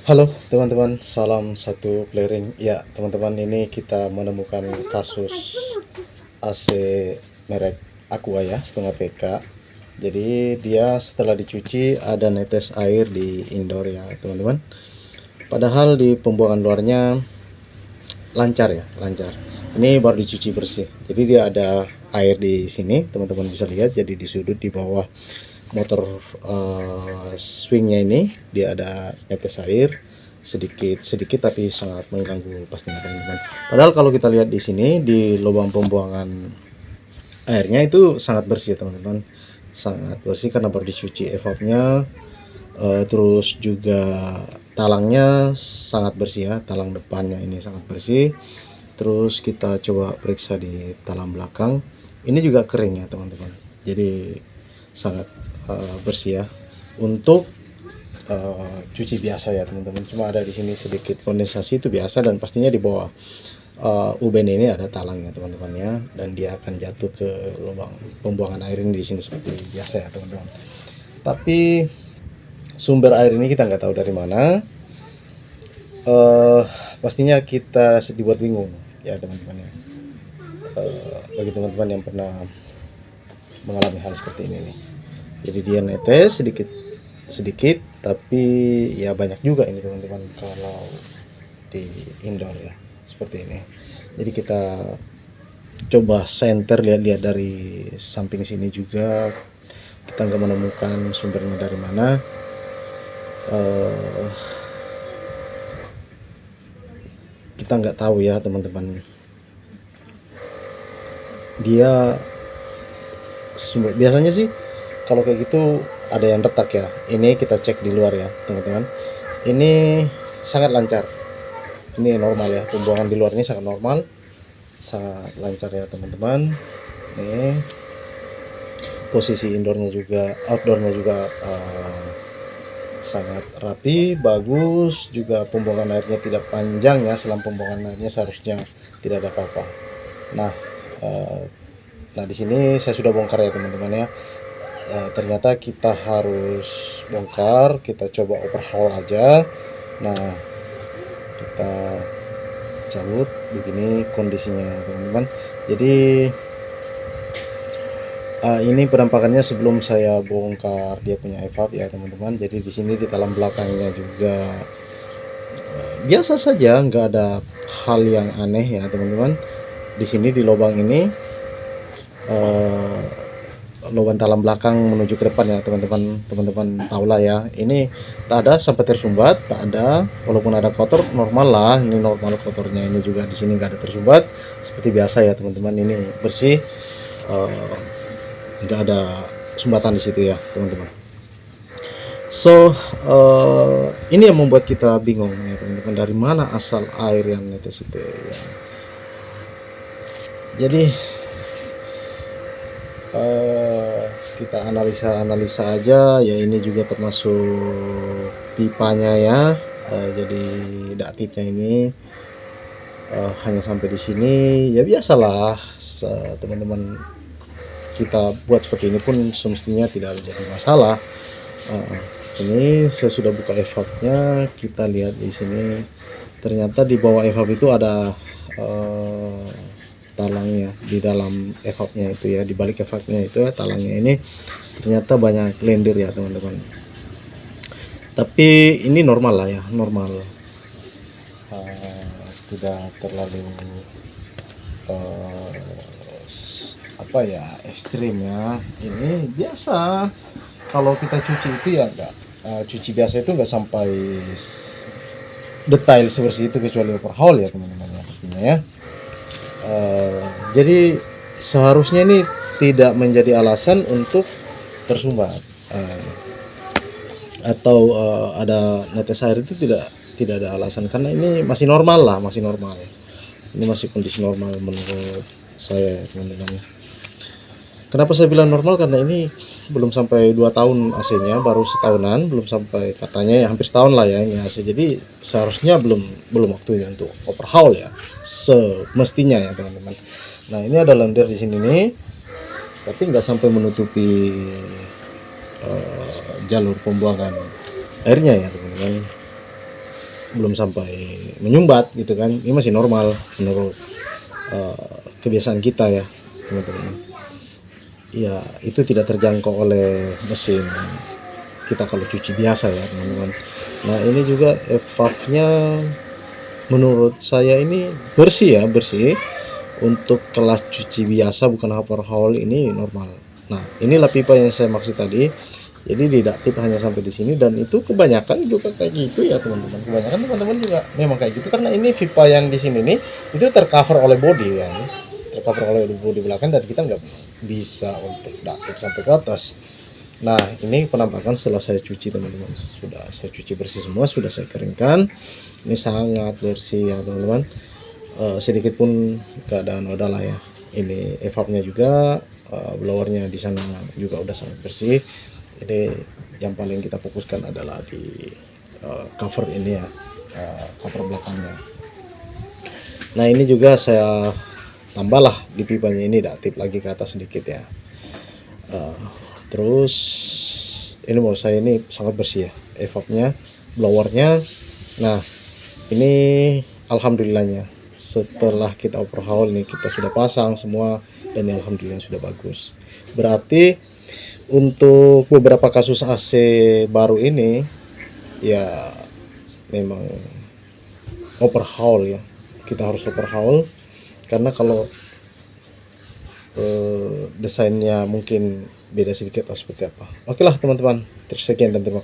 Halo teman-teman, salam satu clearing. Ya teman-teman, ini kita menemukan kasus AC merek Aqua ya, setengah PK. Jadi dia setelah dicuci ada netes air di indoor ya teman-teman. Padahal di pembuangan luarnya lancar ya, lancar. Ini baru dicuci bersih. Jadi dia ada air di sini, teman-teman bisa lihat. Jadi di sudut di bawah motor swingnya ini dia ada netes air sedikit sedikit tapi sangat mengganggu pastinya teman-teman. Padahal kalau kita lihat di sini di lubang pembuangan airnya itu sangat bersih ya teman-teman, sangat bersih karena baru dicuci evapnya. Terus juga talangnya sangat bersih ya, talang depannya ini sangat bersih. Terus kita coba periksa di talang belakang, ini juga kering ya teman-teman, jadi sangat bersih ya untuk cuci biasa ya teman-teman. Cuma ada di sini sedikit kondensasi, itu biasa, dan pastinya di bawah uben ini ada talang ya teman-teman ya, dan dia akan jatuh ke lubang pembuangan air ini di sini seperti biasa ya teman-teman. Tapi sumber air ini kita nggak tahu dari mana. Pastinya kita dibuat bingung ya teman-teman ya. Bagi teman-teman yang pernah mengalami hal seperti ini nih, jadi dia netes sedikit sedikit tapi ya banyak juga ini teman-teman kalau di indoor ya seperti ini. Jadi kita coba center, lihat-lihat dari samping sini juga, kita nggak menemukan sumbernya dari mana. Kita nggak tahu ya teman-teman, dia sumber biasanya sih kalau kayak gitu ada yang retak ya. Ini kita cek di luar ya teman-teman, ini sangat lancar, ini normal ya, pembuangan di luar ini sangat normal, sangat lancar ya teman-teman. Ini posisi indoornya juga outdoornya juga sangat rapi, bagus juga. Pembuangan airnya tidak panjang ya, selang pembuangan airnya seharusnya tidak ada apa-apa. Nah nah di sini saya sudah bongkar ya teman-teman ya. Ternyata kita harus bongkar, kita coba overhaul aja. Nah kita cabut, begini kondisinya teman-teman. Jadi ini penampakannya sebelum saya bongkar dia punya evap ya teman-teman. Jadi di sini di dalam belakangnya juga biasa saja, nggak ada hal yang aneh ya teman-teman. Di sini di lubang ini lubang talam belakang menuju ke depan ya teman-teman, teman-teman tahulah ya, ini tak ada sampai tersumbat, tak ada. Walaupun ada kotor normal lah, ini normal kotornya. Ini juga di sini nggak ada tersumbat seperti biasa ya teman-teman, ini bersih, nggak ada sumbatan di situ ya teman-teman. So ini yang membuat kita bingung ya teman-teman, dari mana asal air yang netes itu ya. Jadi kita analisa aja ya. Ini juga termasuk pipanya ya. Jadi daktipnya ini hanya sampai di sini ya, biasalah teman-teman, kita buat seperti ini pun semestinya tidak ada jadi masalah. Ini saya sudah buka evapnya, kita lihat di sini. Ternyata di bawah evap itu ada talangnya di dalam evapnya itu ya, di balik evapnya itu ya talangnya ini ternyata banyak lendir ya teman-teman. Tapi ini normal lah ya, normal, tidak terlalu apa ya, ekstrim ya. Ini biasa kalau kita cuci itu ya, enggak cuci biasa itu nggak sampai detail seperti itu kecuali overhaul ya teman-teman ya pastinya ya. Jadi seharusnya ini tidak menjadi alasan untuk tersumbat atau ada netes air, itu tidak ada alasan, karena ini masih normal lah, masih normal. Ini masih kondisi normal menurut saya ya teman-teman. Kenapa saya bilang normal? Karena ini belum sampai 2 tahun AC-nya, baru setahunan, belum sampai, katanya ya hampir setahun lah ya ini AC. Jadi seharusnya belum waktunya untuk overhaul ya, semestinya ya teman-teman. Nah ini ada lendir di sini nih, tapi nggak sampai menutupi jalur pembuangan airnya ya teman-teman. belum sampai menyumbat gitu kan. Ini masih normal menurut kebiasaan kita ya teman-teman. Ya itu tidak terjangkau oleh mesin kita kalau cuci biasa ya teman-teman. Nah ini juga valve-nya menurut saya ini bersih ya, bersih. Untuk kelas cuci biasa bukan overhaul ini normal. Nah inilah pipa yang saya maksud tadi. Jadi tidak tip hanya sampai di sini, dan itu kebanyakan juga kayak gitu ya teman-teman. Kebanyakan teman-teman juga memang kayak gitu karena ini pipa yang di sini nih itu tercover oleh body ya, tercover oleh body belakang, dan kita nggak bisa untuk dapat sampai ke atas. Nah ini penampakan setelah saya cuci teman-teman, sudah saya cuci bersih semua, sudah saya keringkan. Ini sangat bersih ya teman-teman. Sedikit pun gak ada noda lah ya. Ini evapnya juga, blowernya di sana juga udah sangat bersih. Ini yang paling kita fokuskan adalah di cover ini ya, cover belakangnya. Nah ini juga saya tambahlah di pipanya ini, daktip lagi ke atas sedikit ya. Terus ini menurut saya ini sangat bersih ya, evapnya, blowernya. Nah ini alhamdulillahnya setelah kita overhaul nih, kita sudah pasang semua, dan alhamdulillah sudah bagus. Berarti untuk beberapa kasus AC baru ini ya memang overhaul ya, kita harus overhaul karena kalau desainnya mungkin beda sedikit atau seperti apa. Oke lah teman-teman, terus sekian dan terima kasih.